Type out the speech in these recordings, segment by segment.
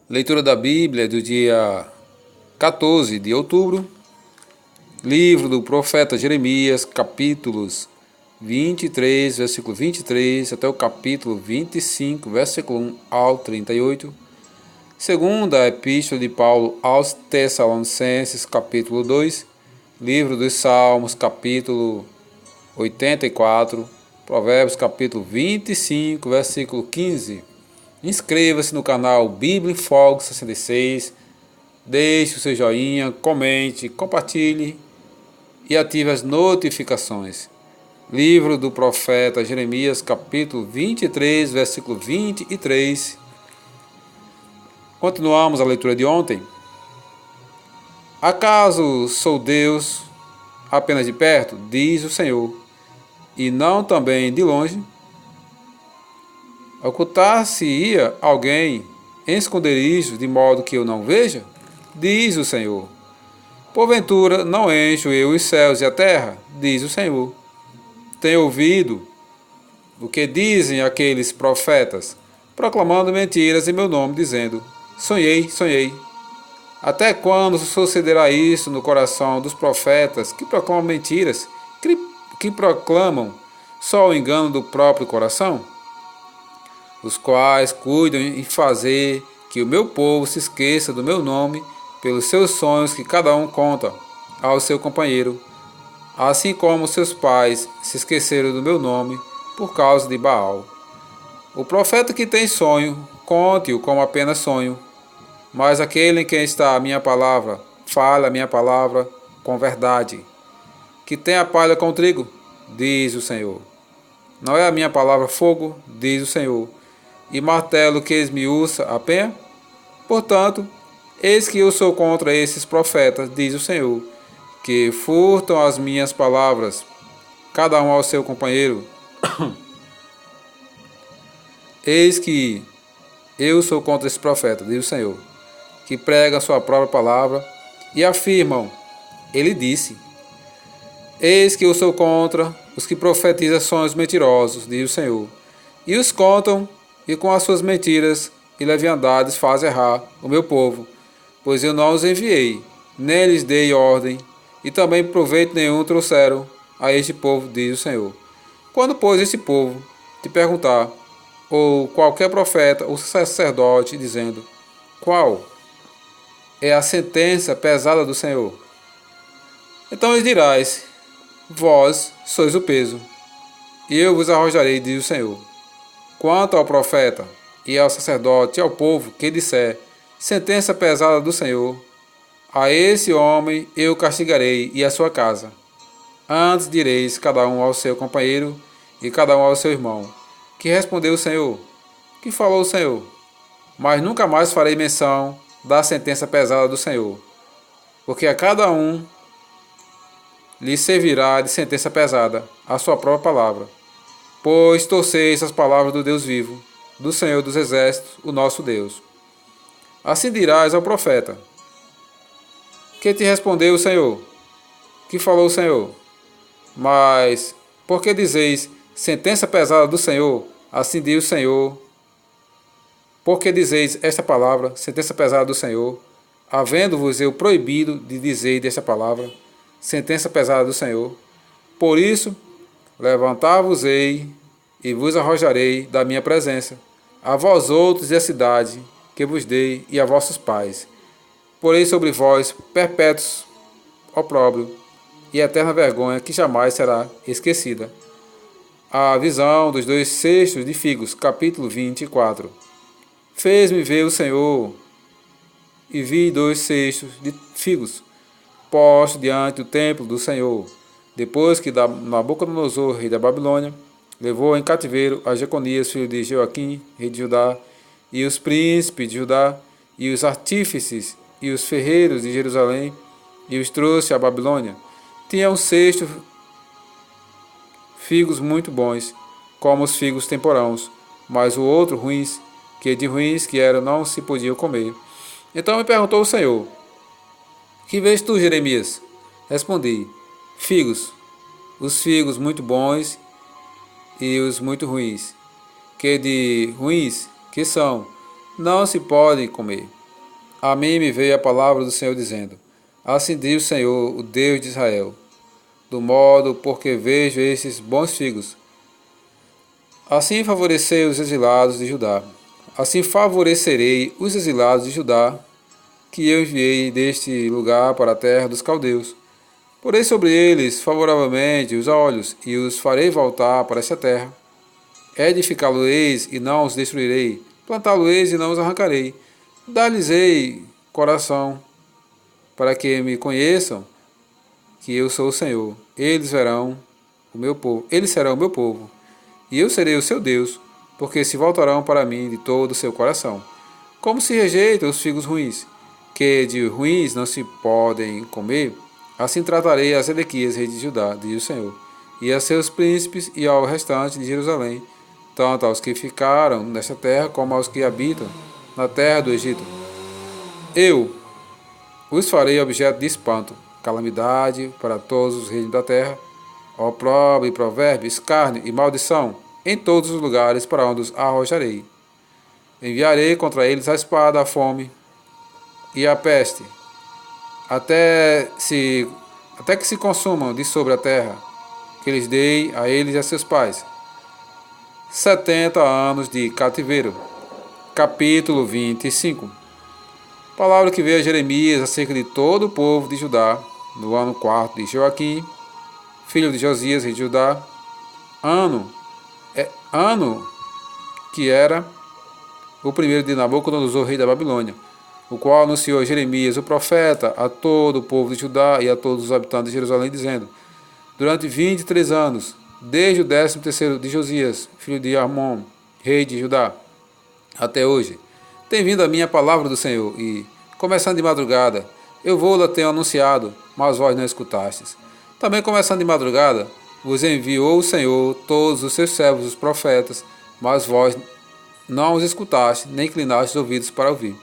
Leitura da Bíblia do dia 14 de outubro, livro do profeta Jeremias, capítulos 23, versículo 23 até o capítulo 25, versículo 1 ao 38. Segunda Epístola de Paulo aos Tessalonicenses, capítulo 2, livro dos Salmos, capítulo 84, Provérbios, capítulo 25, versículo 15. Inscreva-se no canal Bíblia em Fogo 66, deixe o seu joinha, comente, compartilhe e ative as notificações. Livro do profeta Jeremias, capítulo 23, versículo 23. Continuamos a leitura de ontem. Acaso sou Deus apenas de perto, diz o Senhor, e não também de longe? Ocultar-se-ia alguém em esconderijos de modo que eu não veja? Diz o Senhor. Porventura não encho eu os céus e a terra? Diz o Senhor. Tenho ouvido o que dizem aqueles profetas, proclamando mentiras em meu nome, dizendo: sonhei, sonhei. Até quando sucederá isso no coração dos profetas que proclamam mentiras, que proclamam só o engano do próprio coração? Os quais cuidam em fazer que o meu povo se esqueça do meu nome pelos seus sonhos que cada um conta ao seu companheiro, assim como seus pais se esqueceram do meu nome por causa de Baal. O profeta que tem sonho, conte-o como apenas sonho, mas aquele em quem está a minha palavra, fale a minha palavra com verdade. Que tem a palha com o trigo, diz o Senhor. Não é a minha palavra fogo, diz o Senhor, e martelo que esmiuça a penha? Portanto, eis que eu sou contra esses profetas, diz o Senhor, que furtam as minhas palavras, cada um ao seu companheiro. Eis que eu sou contra esses profetas, diz o Senhor, que pregam a sua própria palavra e afirmam: ele disse. Eis que eu sou contra os que profetizam sonhos mentirosos, diz o Senhor, e os contam, e com as suas mentiras e leviandades fazem errar o meu povo, pois eu não os enviei, nem lhes dei ordem, e também proveito nenhum trouxeram a este povo, diz o Senhor. Quando, pois, este povo te perguntar, ou qualquer profeta ou sacerdote, dizendo: qual é a sentença pesada do Senhor? Então lhes dirás: vós sois o peso, e eu vos arrojarei, diz o Senhor. Quanto ao profeta, e ao sacerdote, e ao povo, que disser: sentença pesada do Senhor, a esse homem eu castigarei, e a sua casa. Antes direis cada um ao seu companheiro, e cada um ao seu irmão: que respondeu o Senhor? Que falou o Senhor? Mas nunca mais farei menção da sentença pesada do Senhor, porque a cada um lhe servirá de sentença pesada a sua própria palavra. Pois torceis as palavras do Deus vivo, do Senhor dos Exércitos, o nosso Deus. Assim dirás ao profeta: que te respondeu o Senhor? Que falou o Senhor? Mas, por que dizeis sentença pesada do Senhor? Assim diz o Senhor. Por que dizeis esta palavra, sentença pesada do Senhor, havendo-vos eu proibido de dizer desta palavra, sentença pesada do Senhor? Por isso, levantar-vos-ei e vos arrojarei da minha presença, a vós outros e a cidade que vos dei e a vossos pais. Porei sobre vós perpétuos opróbrio e eterna vergonha que jamais será esquecida. A visão dos 2 cestos de figos, capítulo 24. Fez-me ver o Senhor e vi 2 cestos de figos postos diante do templo do Senhor, depois que Nabucodonosor, rei da Babilônia, levou em cativeiro a Jeconias, filho de Joaquim, rei de Judá, e os príncipes de Judá, e os artífices, e os ferreiros de Jerusalém, e os trouxe à Babilônia. Tinha um cesto figos muito bons, como os figos temporãos, mas o outro ruins, que de ruins que eram não se podiam comer. Então me perguntou o Senhor: que vês tu, Jeremias? Respondi: figos, os figos muito bons e os muito ruins, que de ruins que são, não se podem comer. a mim me veio a palavra do Senhor dizendo: Assim diz o Senhor, o Deus de Israel, do modo porque vejo estes bons figos. Assim favorecei os exilados de Judá. Assim favorecerei os exilados de Judá, que eu enviei deste lugar para a terra dos caldeus. Porei sobre eles favoravelmente os olhos, e os farei voltar para esta terra. Edificá-lo-eis e não os destruirei, plantá-lo-eis e não os arrancarei. Dar-lhes-ei coração, para que me conheçam, que eu sou o Senhor. Eles serão o meu povo, e eu serei o seu Deus, porque se voltarão para mim de todo o seu coração. Como se rejeita os figos ruins, que de ruins não se podem comer, assim tratarei a Zedequias, rei de Judá, diz o Senhor, e a seus príncipes e ao restante de Jerusalém, tanto aos que ficaram nesta terra como aos que habitam na terra do Egito. Eu os farei objeto de espanto, calamidade para todos os reinos da terra, opróbrio e provérbio, escárnio e maldição, em todos os lugares para onde os arrojarei. Enviarei contra eles a espada, a fome e a peste, até que se consumam de sobre a terra, que lhes dei a eles e a seus pais. 70 anos de cativeiro. Capítulo 25. Palavra que veio a Jeremias acerca de todo o povo de Judá, no ano 4 de Joaquim, filho de Josias, rei de Judá, ano que era o primeiro de Nabucodonosor, rei da Babilônia, o qual anunciou a Jeremias, o profeta, a todo o povo de Judá e a todos os habitantes de Jerusalém, dizendo: Durante 23 anos, desde o 13º de Josias, filho de Amon, rei de Judá, até hoje, tem vindo a minha palavra do Senhor, e, começando de madrugada, eu vou-la tenho anunciado, mas vós não escutastes. Também começando de madrugada, vos enviou o Senhor todos os seus servos, os profetas, mas vós não os escutastes, nem inclinastes os ouvidos para ouvir.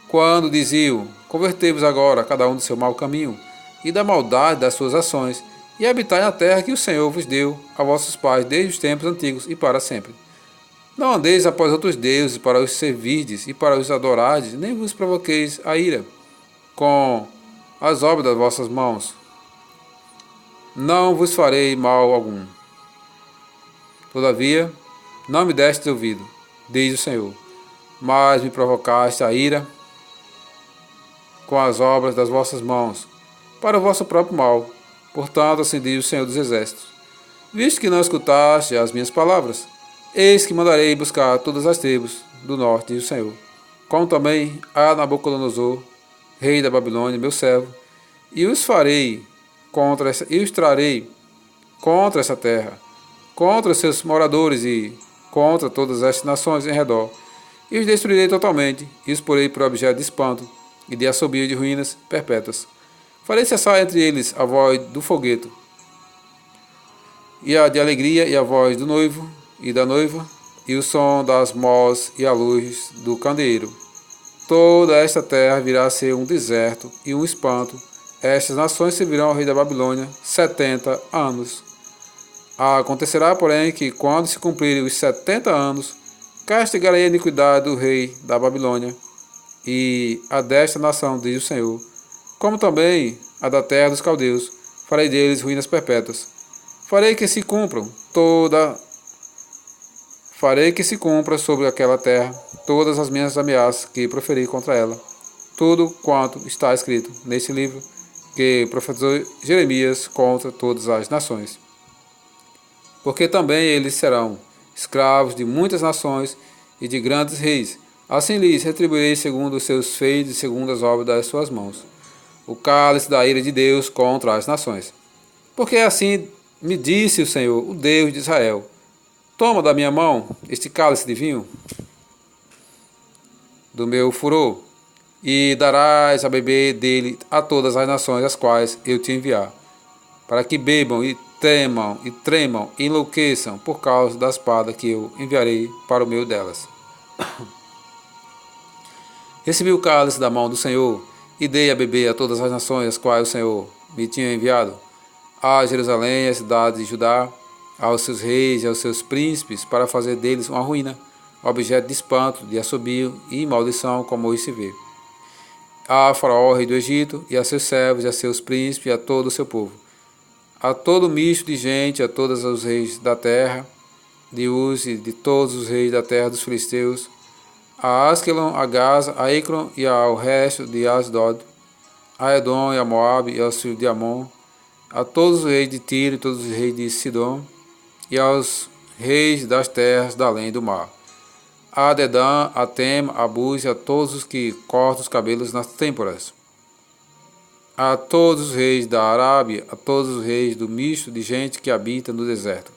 Quando diziam: Convertei-vos agora, cada um do seu mau caminho, e da maldade das suas ações, e habitai na terra que o Senhor vos deu a vossos pais desde os tempos antigos e para sempre. Não andeis após outros deuses para os servirdes e para os adorardes, nem vos provoqueis a ira com as obras das vossas mãos. Não vos farei mal algum. Todavia, não me destes ouvido, diz o Senhor, mas me provocaste a ira com as obras das vossas mãos, para o vosso próprio mal. Portanto, assim diz o Senhor dos Exércitos: Visto que não escutaste as minhas palavras, eis que mandarei buscar todas as tribos do norte, diz o Senhor, como também a Nabucodonosor, rei da Babilônia, meu servo, e os trarei contra essa terra, contra os seus moradores e contra todas estas nações em redor, e os destruirei totalmente, e os porei por objeto de espanto e de assobio de ruínas perpétuas. Farei cessar entre eles a voz do fogueto, e a de alegria, e a voz do noivo e da noiva, e o som das mós e a luz do candeeiro. Toda esta terra virá a ser um deserto e um espanto. Estas nações servirão ao rei da Babilônia 70 anos. Acontecerá, porém, que quando se cumprirem os 70 anos, castigarei a iniquidade do rei da Babilônia e a desta nação, diz o Senhor, como também a da terra dos caldeus. Farei deles ruínas perpétuas. Farei que se cumpra sobre aquela terra todas as minhas ameaças que proferi contra ela. Tudo quanto está escrito neste livro que profetizou Jeremias contra todas as nações. Porque também eles serão escravos de muitas nações e de grandes reis. Assim lhes retribuirei segundo os seus feitos e segundo as obras das suas mãos. O cálice da ira de Deus contra as nações. Porque assim me disse o Senhor, o Deus de Israel: Toma da minha mão este cálice de vinho do meu furor, e darás a beber dele a todas as nações as quais eu te enviar, para que bebam e tremam e enlouqueçam por causa da espada que eu enviarei para o meio delas. Recebi o cálice da mão do Senhor e dei a beber a todas as nações as quais o Senhor me tinha enviado, a Jerusalém, a cidade de Judá, aos seus reis e aos seus príncipes, para fazer deles uma ruína, objeto de espanto, de assobio e maldição, como hoje se vê. a Faraó, rei do Egito, e a seus servos, e a seus príncipes, e a todo o seu povo, a todo misto de gente, a todos os reis da terra, de Uz e de todos os reis da terra dos filisteus, a Askelon, a Gaza, a Ecrom e ao resto de Asdod, a Edom e a Moabe e aos filhos de Amon, a todos os reis de Tiro e todos os reis de Sidom, e aos reis das terras da além do mar, a Dedã, a Tema, a Buz e a todos os que cortam os cabelos nas têmporas, a todos os reis da Arábia, a todos os reis do misto de gente que habita no deserto,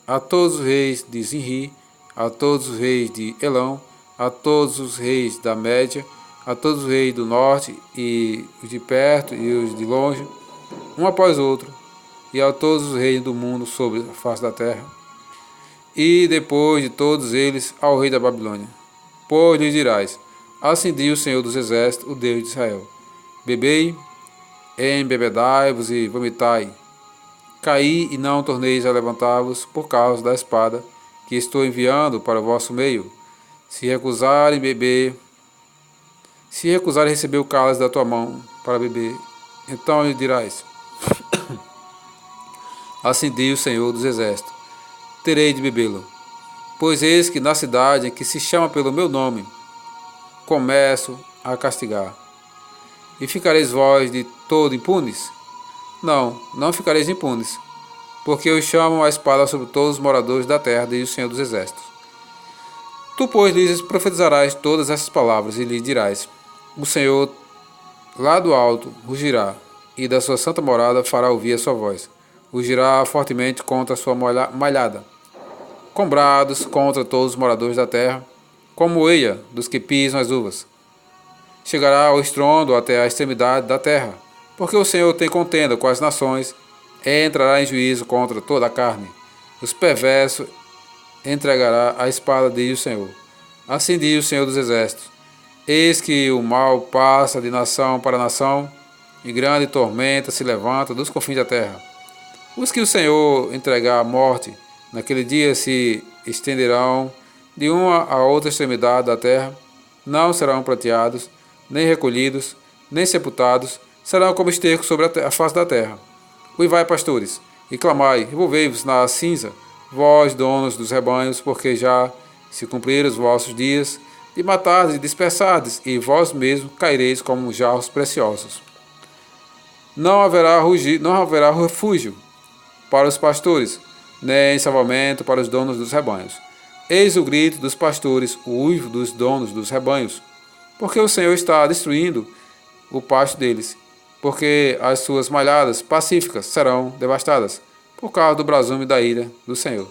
a todos os reis de Zinri, a todos os reis de Elão, a todos os reis da Média, a todos os reis do norte, e os de perto e os de longe, um após outro, e a todos os reis do mundo sobre a face da terra, e depois de todos eles ao rei da Babilônia. Pois lhes dirás: assim diz o Senhor dos Exércitos, o Deus de Israel: bebei, embebedai-vos e vomitai, caí e não torneis a levantar-vos por causa da espada que estou enviando para o vosso meio. Se recusarem receber o cálice da tua mão para beber, então lhe dirás: assim diz o Senhor dos Exércitos: terei de bebê-lo. Pois eis que na cidade em que se chama pelo meu nome, começo a castigar. E ficareis vós de todo impunes? Não, não ficareis impunes, porque eu chamo a espada sobre todos os moradores da terra, diz o Senhor dos Exércitos. Tu, pois, lhes profetizarás todas essas palavras, e lhes dirás: o Senhor, lá do alto, rugirá, e da sua santa morada fará ouvir a sua voz. Rugirá fortemente contra a sua malhada, com brados contra todos os moradores da terra, como eia dos que pisam as uvas. Chegará ao estrondo até a extremidade da terra, porque o Senhor tem contenda com as nações, e entrará em juízo contra toda a carne. Os perversos entregará a espada, diz o Senhor. Assim diz o Senhor dos Exércitos: eis que o mal passa de nação para nação, e grande tormenta se levanta dos confins da terra. Os que o Senhor entregar à morte, naquele dia se estenderão de uma a outra extremidade da terra, não serão prateados, nem recolhidos, nem sepultados, serão como esterco sobre a face da terra. Uivai, pastores, e clamai, revolvei-vos na cinza, vós, donos dos rebanhos, porque já se cumpriram os vossos dias de matardes e dispersardes, e vós mesmos caireis como jarros preciosos. Não haverá refúgio para os pastores, nem salvamento para os donos dos rebanhos. Eis o grito dos pastores, o uivo dos donos dos rebanhos, porque o Senhor está destruindo o pasto deles, porque as suas malhadas pacíficas serão devastadas, por causa do brasume da ira do Senhor.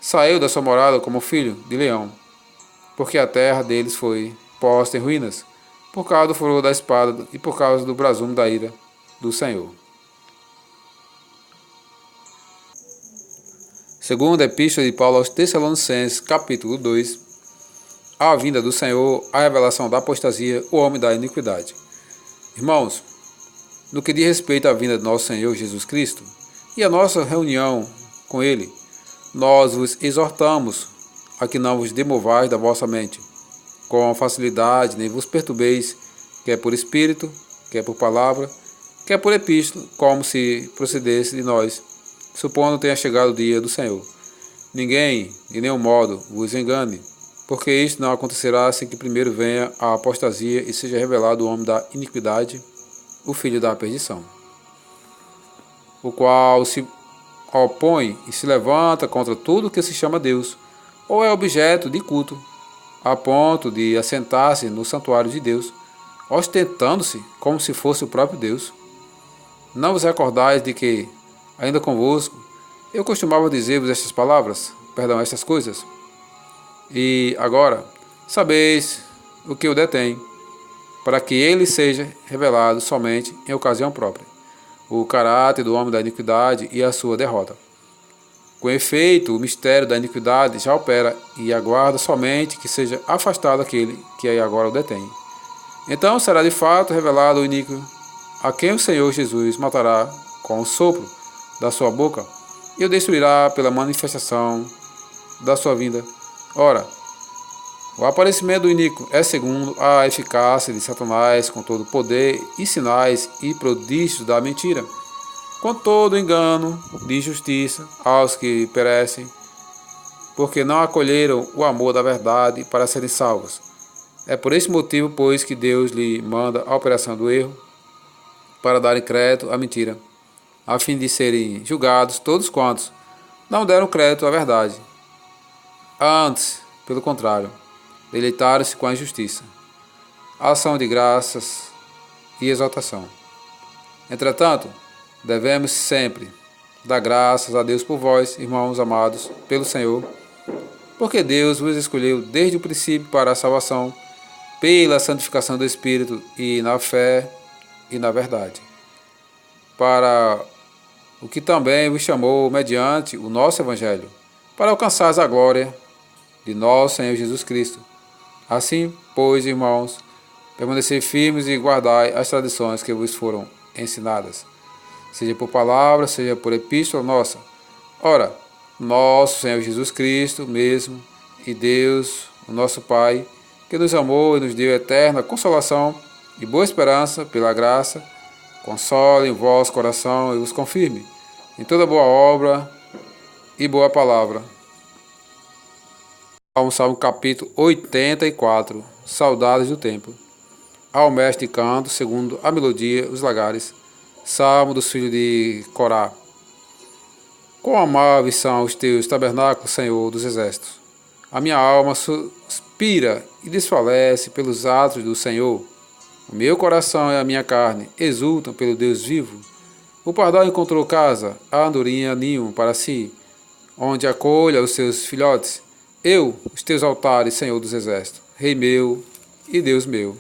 Saiu da sua morada como filho de leão, porque a terra deles foi posta em ruínas, por causa do furor da espada e por causa do brasume da ira do Senhor. Segunda Epístola de Paulo aos Tessalonicenses, capítulo 2, a vinda do Senhor, a revelação da apostasia, o homem da iniquidade. Irmãos, no que diz respeito à vinda de nosso Senhor Jesus Cristo e a nossa reunião com Ele, nós vos exortamos a que não vos demovais da vossa mente, com facilidade, nem vos perturbeis, quer por espírito, quer por palavra, quer por epístola, como se procedesse de nós, supondo tenha chegado o dia do Senhor. Ninguém, de nenhum modo, vos engane, porque isto não acontecerá sem que primeiro venha a apostasia e seja revelado o homem da iniquidade, o filho da perdição, o qual se opõe e se levanta contra tudo que se chama Deus, ou é objeto de culto, a ponto de assentar-se no santuário de Deus, ostentando-se como se fosse o próprio Deus. Não vos recordais de que, ainda convosco, eu costumava dizer-vos estas coisas? E agora, sabeis o que o detém, para que ele seja revelado somente em ocasião própria, o caráter do homem da iniquidade e a sua derrota. Com efeito, o mistério da iniquidade já opera e aguarda somente que seja afastado aquele que aí agora o detém. Então será de fato revelado o iníquo, a quem o Senhor Jesus matará com o sopro da sua boca e o destruirá pela manifestação da sua vinda. Ora, O aparecimento do iníquo é segundo a eficácia de Satanás com todo o poder e sinais e prodígios da mentira, com todo engano de justiça aos que perecem, porque não acolheram o amor da verdade para serem salvos. É por esse motivo, pois, que Deus lhe manda a operação do erro, para darem crédito à mentira, a fim de serem julgados todos quantos não deram crédito à verdade. Antes, pelo contrário, deleitaram-se com a injustiça, a ação de graças e exaltação. Entretanto, devemos sempre dar graças a Deus por vós, irmãos amados, pelo Senhor, porque Deus vos escolheu desde o princípio para a salvação, pela santificação do Espírito e na fé e na verdade, para o que também vos chamou mediante o nosso Evangelho, para alcançar a glória de nosso Senhor Jesus Cristo. Assim, pois, irmãos, permanecei firmes e guardai as tradições que vos foram ensinadas, seja por palavra, seja por epístola nossa. Ora, nosso Senhor Jesus Cristo mesmo, e Deus, o nosso Pai, que nos amou e nos deu eterna consolação e boa esperança pela graça, console em vosso coração e vos confirme em toda boa obra e boa palavra. Salmo capítulo 84, Saudades do Templo. Ao mestre de canto, segundo a melodia, os lagares. Salmo dos filhos de Corá. Quão amáveis são os teus tabernáculos, Senhor dos exércitos. A minha alma suspira e desfalece pelos atos do Senhor. O meu coração e a minha carne exultam pelo Deus vivo. O pardal encontrou casa, a andorinha ninho para si, onde acolha os seus filhotes. Eu, os teus altares, Senhor dos exércitos, Rei meu e Deus meu.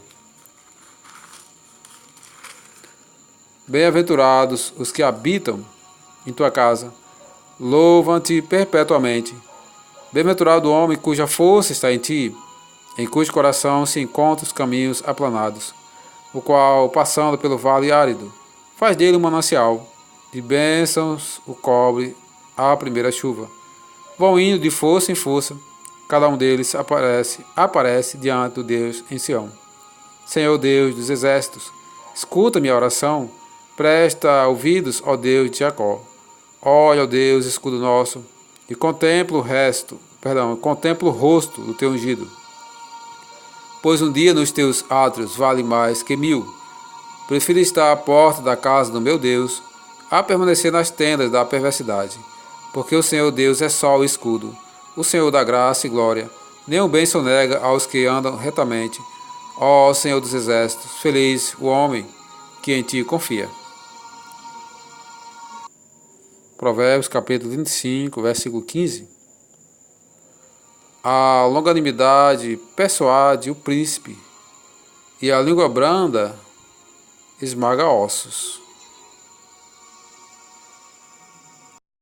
Bem-aventurados os que habitam em tua casa, louvam-te perpetuamente. Bem-aventurado o homem cuja força está em ti, em cujo coração se encontram os caminhos aplanados, o qual, passando pelo vale árido, faz dele um manancial, de bênçãos o cobre a primeira chuva. Vão indo de força em força, cada um deles aparece diante do Deus em Sião. Senhor Deus dos exércitos, escuta minha oração, presta ouvidos, ó Deus de Jacó. Olha, ó Deus, escudo nosso, e contempla o rosto do teu ungido. Pois um dia nos teus átrios vale mais que 1000. Prefiro estar à porta da casa do meu Deus, a permanecer nas tendas da perversidade. Porque o Senhor Deus é sol e escudo, o Senhor da graça e glória. Nenhum bem sonega aos que andam retamente. Ó Senhor dos exércitos, feliz o homem que em ti confia. Provérbios capítulo 25, versículo 15. A longanimidade persuade o príncipe, e a língua branda esmaga ossos.